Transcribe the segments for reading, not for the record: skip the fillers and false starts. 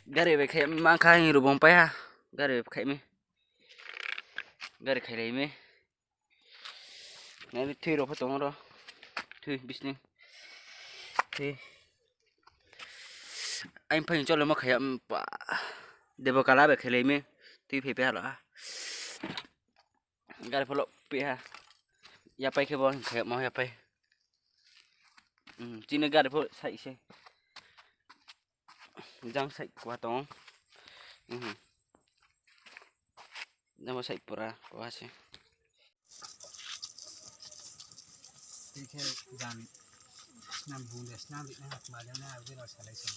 Gari về khai mang khai rồi bông pa gari về khai mi gari khai lấy mi này thuê rồi phải tông đó thuê business thuê anh phải cho nó mà khai để vào cả lá về khai lấy mi thuê phải phải hả gari phải lọ phải ha ya phải khai bom khai mau ya phải chỉ nên gari phải sạch xe jangan sạch quá tong nama sạch pura quá sih ini kan dan enam bulan enam bulan kemarin ada orang selesai.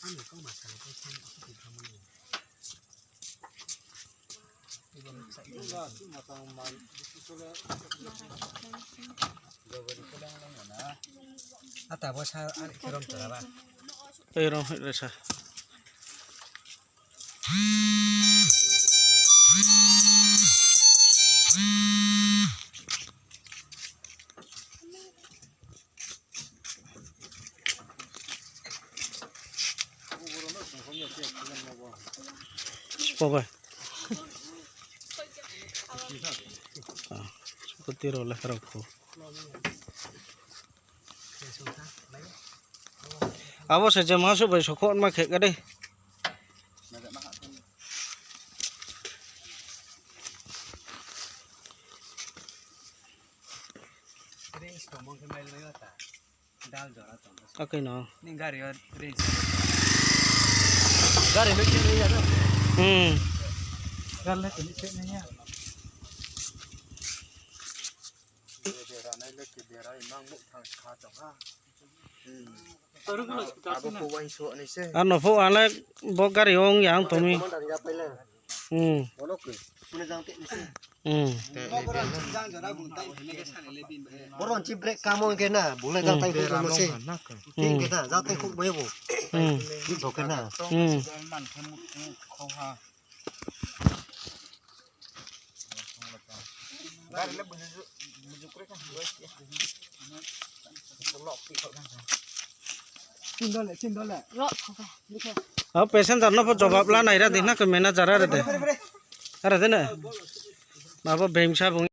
Anu kau masalah itu kan aku tidak kamu ini. Ibu saya enggak cuma tahu mal itu sudah. Ata bos ada kirim terapa? Kirim rasa. Pokoknya. Seperti rolah rokok. Awas saja masuk besok kok makai kade. Oke no. Ini gari gari macam ni ya. Gari ni ceknya. Ano po alak bogar yung yang tumi. Boron cibrek kamu kena, boleh datang ke rumah sih. Kena, datang ke rumah ibu. Itu kena. Cindol lah. Oh, pesen tarno po jawab lah naira dina ke mana cara ada deh. Ada deh na. Bapak bemsa